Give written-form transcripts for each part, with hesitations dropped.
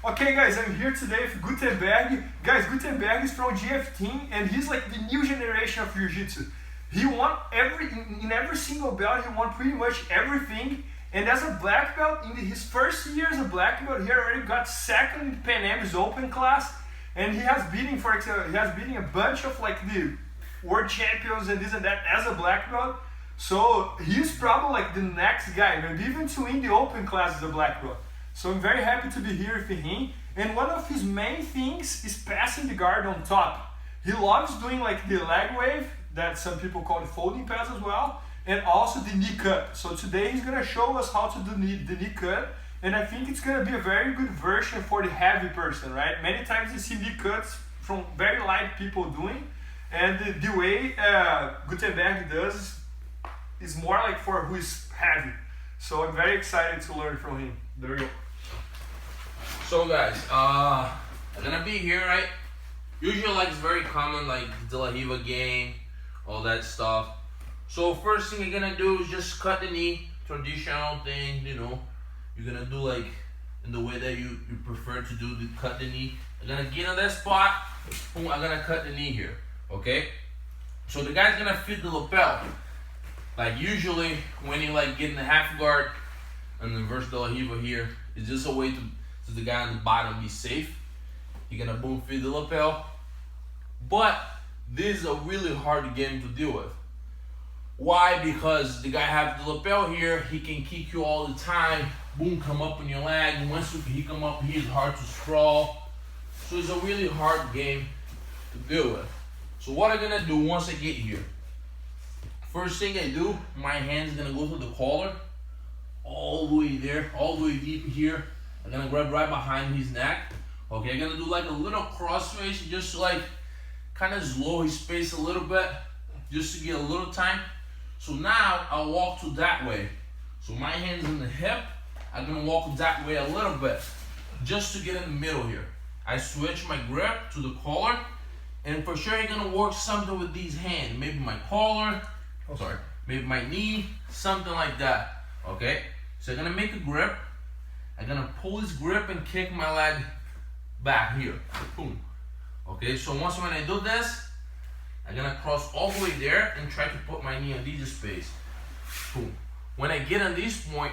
Okay guys, I'm here today with Gutemberg. Guys, Gutemberg is from GF team and he's like the new generation of Jiu-Jitsu. He won in every single belt, he won pretty much everything. And as a black belt, in his first year as a black belt, he already got second in Pan Am's open class. And he has beaten, for example, a bunch of like the world champions and this and that as a black belt. So he's probably like the next guy, maybe even to win the open class as a black belt. So I'm very happy to be here with him. And one of his main things is passing the guard on top. He loves doing like the leg wave, that some people call the folding pass as well, and also the knee cut. So today he's gonna show us how to do the knee cut. And I think it's gonna be a very good version for the heavy person, right? Many times you see knee cuts from very light people doing. And the way Gutenberg does is more like for who is heavy. So I'm very excited to learn from him. There we go. So guys, I'm gonna be here, right? Usually like it's very common, like the De La Riva game, all that stuff. So first thing you're gonna do is just cut the knee, traditional thing, you know. You're gonna do like in the way that you prefer to do, cut the knee. I'm gonna get on that spot, boom, I'm gonna cut the knee here, okay? So the guy's gonna fit the lapel. Like usually when you like get in the half guard and the verse De La Riva here, it's just a way to the guy on the bottom be safe. You're gonna boom feed the lapel. But this is a really hard game to deal with. Why? Because the guy has the lapel here, he can kick you all the time, boom, come up on your leg, and once he come up here, it's hard to sprawl. So it's a really hard game to deal with. So what I'm gonna do once I get here, first thing I do, my hand's gonna go to the collar, all the way there, all the way deep here. I'm gonna grab right behind his neck. Okay, I'm gonna do like a little cross face, just to like kind of slow his pace a little bit, just to get a little time. So now I'll walk to that way. So my hand's in the hip, I'm gonna walk that way a little bit, just to get in the middle here. I switch my grip to the collar, and for sure you're gonna work something with these hands. Maybe my collar, maybe my knee, something like that. Okay, so I'm gonna make a grip. I'm gonna pull this grip and kick my leg back here. Boom. Okay, so once when I do this, I'm gonna cross all the way there and try to put my knee on this space. Boom. When I get on this point,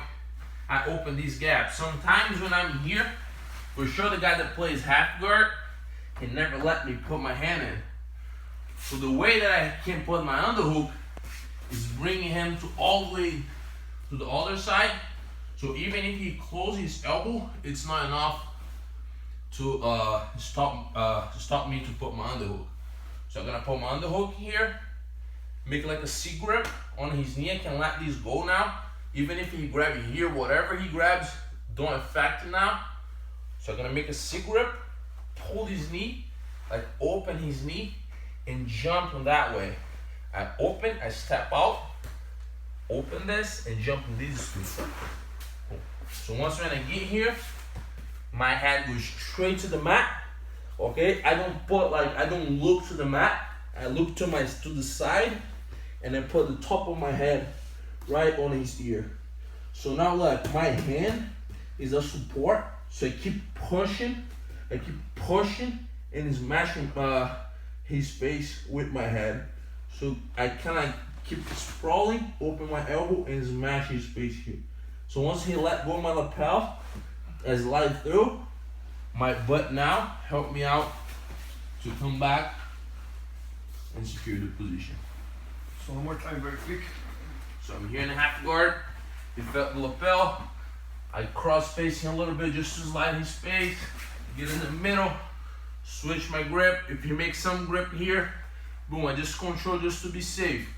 I open these gaps. Sometimes when I'm here, for sure the guy that plays half guard can never let me put my hand in. So the way that I can put my underhook is bringing him to all the way to the other side. So even if he closes his elbow, it's not enough to stop me to put my underhook. So I'm gonna put my underhook here, make like a C grip on his knee. I can let this go now. Even if he grabs it here, whatever he grabs, don't affect it now. So I'm gonna make a C grip, pull his knee, like open his knee, and jump on that way. I open, I step out, open this, and jump in this space. So once when I get here, my head goes straight to the mat. Okay, I don't look to the mat. I look to the side, and I put the top of my head right on his ear. So now look, my hand is a support. So I keep pushing, and smashing his face with my head. So I kind of keep sprawling, open my elbow, and smash his face here. So once he let go of my lapel, I slide through. My butt now help me out to come back and secure the position. So one more time, very quick. So I'm here in the half guard. He felt the lapel. I cross face him a little bit just to slide his face. Get in the middle. Switch my grip. If you make some grip here, boom, I just control just to be safe.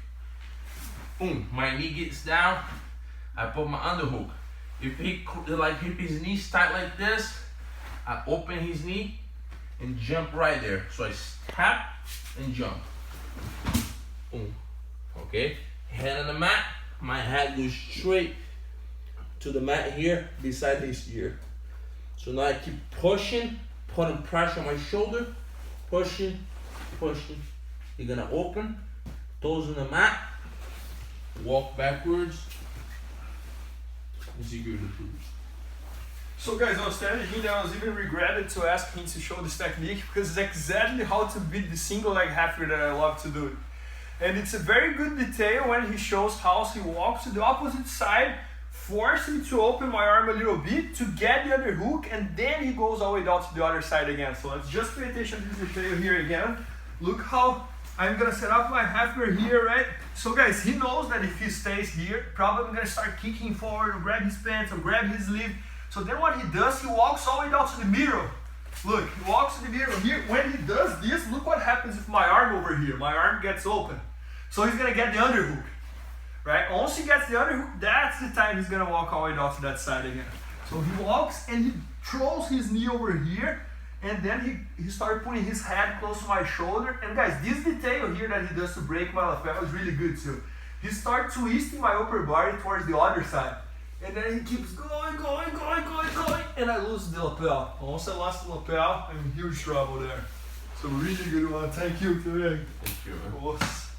Boom, my knee gets down. I put my underhook. If he keep his knees tight like this, I open his knee and jump right there. So I tap and jump. Boom. Okay. Head on the mat. My head goes straight to the mat here beside his ear. So now I keep pushing, putting pressure on my shoulder, pushing. You're gonna open, toes on the mat, walk backwards, and secure the position. So guys, I was telling him that I was even regretted to ask him to show this technique because it's exactly how to beat the single leg half that I love to do. And it's a very good detail when he shows how he walks to the opposite side, forcing me to open my arm a little bit to get the other hook, and then he goes all the way down to the other side again. So let's just pay attention to this detail here again. Look how I'm gonna set up my half guard here, right? So guys, he knows that if he stays here, probably I'm gonna start kicking forward or grab his pants or grab his sleeve. So then what he does, he walks all the way down to the middle. Look, he walks to the middle here. When he does this, look what happens with my arm over here. My arm gets open. So he's gonna get the underhook, right? Once he gets the underhook, that's the time he's gonna walk all the way down to that side again. So he walks and he throws his knee over here, and then he started putting his head close to my shoulder. And guys, this detail here that he does to break my lapel is really good too. He starts twisting my upper body towards the other side. And then he keeps going, and I lose the lapel. Once I lost the lapel, I'm in huge trouble there. So really good one. Thank you, Thank you. Nossa.